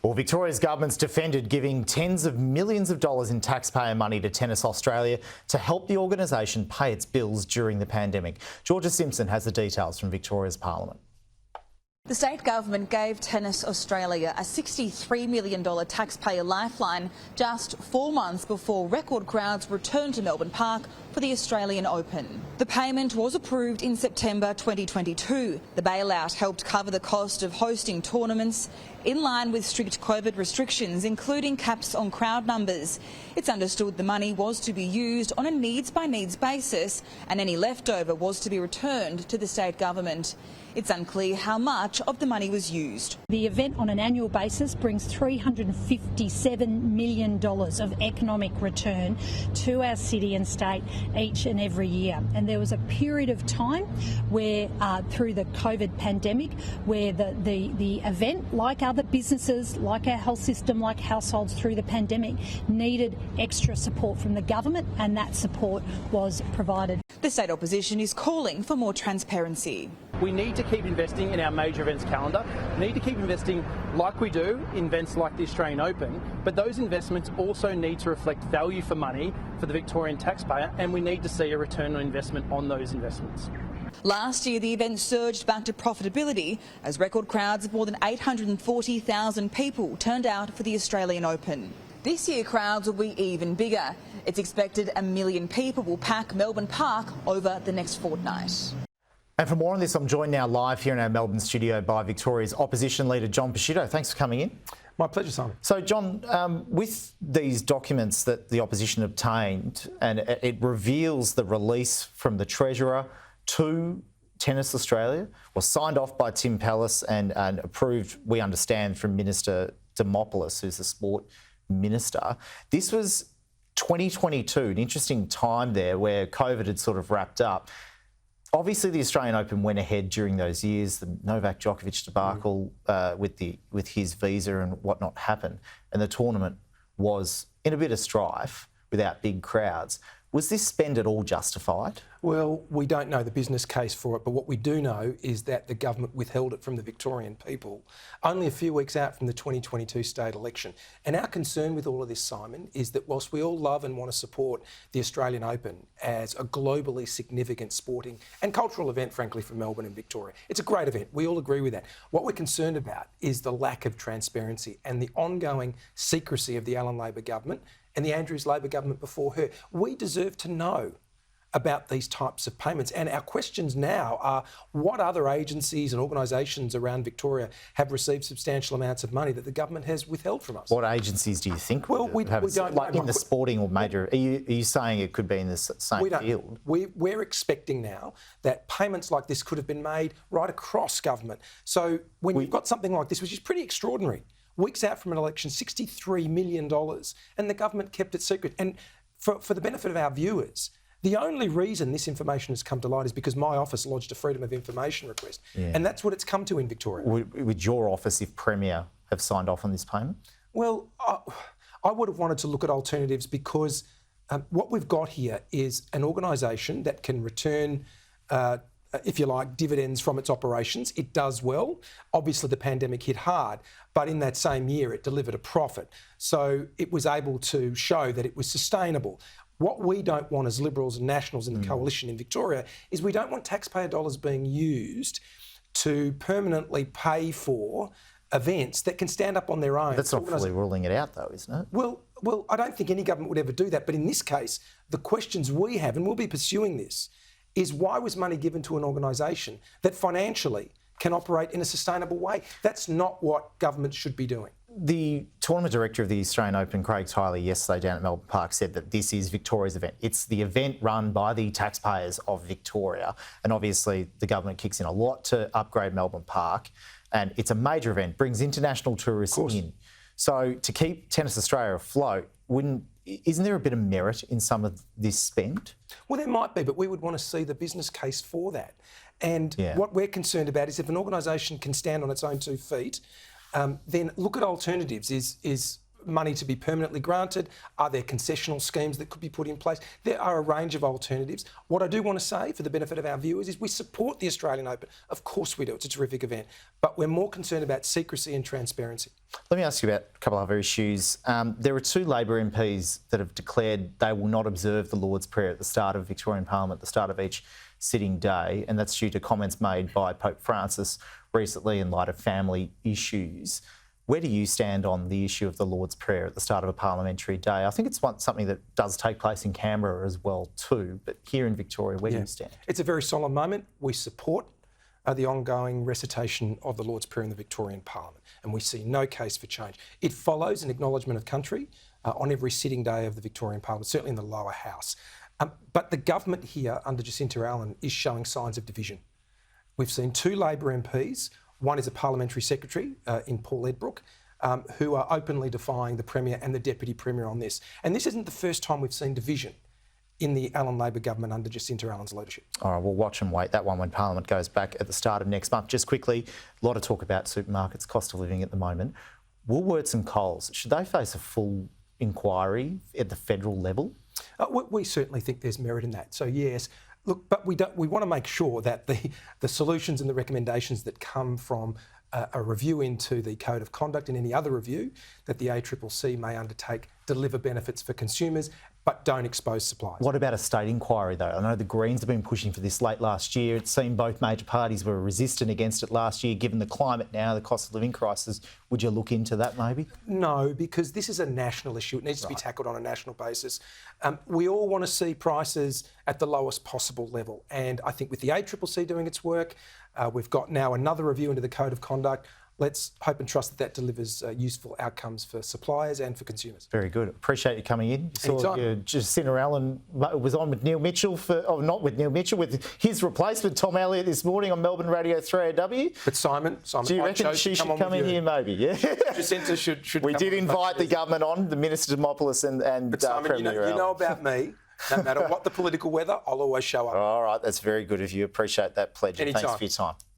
Well, Victoria's government's defended giving tens of millions of dollars in taxpayer money to Tennis Australia to help the organisation pay its bills during the pandemic. Georgia Simpson has the details from Victoria's Parliament. The state government gave Tennis Australia a $63 million taxpayer lifeline just 4 months before record crowds returned to Melbourne Park for the Australian Open. The payment was approved in September 2022. The bailout helped cover the cost of hosting tournaments in line with strict COVID restrictions, including caps on crowd numbers. It's understood the money was to be used on a needs-by-needs basis, and any leftover was to be returned to the state government. It's unclear how much of the money was used. The event on an annual basis brings $357 million of economic return to our city and state each and every year. And there was a period of time where, through the COVID pandemic, where the event, like other businesses, like our health system, like households through the pandemic, needed extra support from the government, and that support was provided. The state opposition is calling for more transparency. We need to keep investing in our major events calendar. We need to keep investing like we do in events like the Australian Open, but those investments also need to reflect value for money for the Victorian taxpayer, and we need to see a return on investment on those investments. Last year, the event surged back to profitability as record crowds of more than 840,000 people turned out for the Australian Open. This year, crowds will be even bigger. It's expected 1 million people will pack Melbourne Park over the next fortnight. And for more on this, I'm joined now live here in our Melbourne studio by Victoria's opposition leader, John Pesutto. Thanks for coming in. My pleasure, Simon. So, John, with these documents that the opposition obtained, and it reveals the release from the Treasurer to Tennis Australia, was signed off by Tim Pellis and approved, we understand, from Minister Demopoulos, who's the sport minister. This was 2022, an interesting time there where COVID had sort of wrapped up. Obviously, the Australian Open went ahead during those years. The Novak Djokovic debacle with his visa and whatnot happened, and the tournament was in a bit of strife without big crowds. Was this spend at all justified? Well, we don't know the business case for it, but what we do know is that the government withheld it from the Victorian people only a few weeks out from the 2022 state election. And our concern with all of this, Simon, is that whilst we all love and want to support the Australian Open as a globally significant sporting and cultural event, frankly, for Melbourne and Victoria, it's a great event. We all agree with that. What we're concerned about is the lack of transparency and the ongoing secrecy of the Allan Labor government and the Andrews Labor government before her. We deserve to know about these types of payments. And our questions now are, what other agencies and organisations around Victoria have received substantial amounts of money that the government has withheld from us? What agencies do you think? Well, we don't like know. in the sporting or major. Are you saying it could be in the same field? We're expecting now that payments like this could have been made right across government. So when you've got something like this, which is pretty extraordinary, weeks out from an election, $63 million, and the government kept it secret. And for the benefit of our viewers, the only reason this information has come to light is because my office lodged a Freedom of Information request. Yeah. And that's what it's come to in Victoria. Would your office, if Premier, have signed off on this payment? Well, I would have wanted to look at alternatives because what we've got here is an organisation that can return if you like, dividends from its operations. It does well. Obviously, the pandemic hit hard, but in that same year, it delivered a profit. So it was able to show that it was sustainable. What we don't want as Liberals and Nationals in the coalition in Victoria is we don't want taxpayer dollars being used to permanently pay for events that can stand up on their own. That's not fully ruling it out, though, isn't it? Well, I don't think any government would ever do that. But in this case, the questions we have, and we'll be pursuing this, is why was money given to an organisation that financially can operate in a sustainable way? That's not what government should be doing. The tournament director of the Australian Open, Craig Tyler, yesterday down at Melbourne Park said that this is Victoria's event. It's the event run by the taxpayers of Victoria. And obviously the government kicks in a lot to upgrade Melbourne Park. And it's a major event, brings international tourists in. So to keep Tennis Australia afloat, isn't there a bit of merit in some of this spend? Well, there might be, but we would want to see the business case for that. And what we're concerned about is if an organisation can stand on its own 2 feet, then look at alternatives is money to be permanently granted? Are there concessional schemes that could be put in place? There are a range of alternatives. What I do want to say, for the benefit of our viewers, is we support the Australian Open. Of course we do. It's a terrific event. But we're more concerned about secrecy and transparency. Let me ask you about a couple of other issues. There are 2 Labor MPs that have declared they will not observe the Lord's Prayer at the start of Victorian Parliament, at the start of each sitting day, and that's due to comments made by Pope Francis recently in light of family issues. Where do you stand on the issue of the Lord's Prayer at the start of a parliamentary day? I think it's something that does take place in Canberra as well too, but here in Victoria, where do you stand? It's a very solemn moment. We support the ongoing recitation of the Lord's Prayer in the Victorian Parliament, and we see no case for change. It follows an acknowledgement of country on every sitting day of the Victorian Parliament, certainly in the lower house. But the government here under Jacinta Allan is showing signs of division. We've seen 2 Labor MPs, one is a parliamentary secretary in Paul Edbrook, who are openly defying the Premier and the Deputy Premier on this. And this isn't the first time we've seen division in the Allan Labor government under Jacinta Allan's leadership. All right, we'll watch and wait that one when Parliament goes back at the start of next month. Just quickly, a lot of talk about supermarkets, cost of living at the moment. Woolworths and Coles, should they face a full inquiry at the federal level? We certainly think there's merit in that. So yes, look, but we want to make sure that the solutions and the recommendations that come from a review into the Code of Conduct and any other review that the ACCC may undertake deliver benefits for consumers, but don't expose suppliers. What about a state inquiry though? I know the Greens have been pushing for this late last year. It seemed both major parties were resistant against it last year. Given the climate now, the cost of living crisis, would you look into that maybe? No, because this is a national issue. It needs to be tackled on a national basis. We all want to see prices at the lowest possible level. And I think with the ACCC doing its work, we've got now another review into the Code of Conduct. Let's hope and trust that that delivers useful outcomes for suppliers and for consumers. Very good. Appreciate you coming in. You saw Jacinta Allan was on with Neil Mitchell, not with Neil Mitchell, with his replacement, Tom Elliott, this morning on Melbourne Radio 3AW. But Simon, do you reckon she should come in here maybe? Yeah. Jacinta should We did invite the government on, the Minister Demopoulos and but Simon, Premier Allan. you know about me. No matter what the political weather, I'll always show up. All right, that's very good of you. Appreciate that pledge. Anytime. Thanks for your time.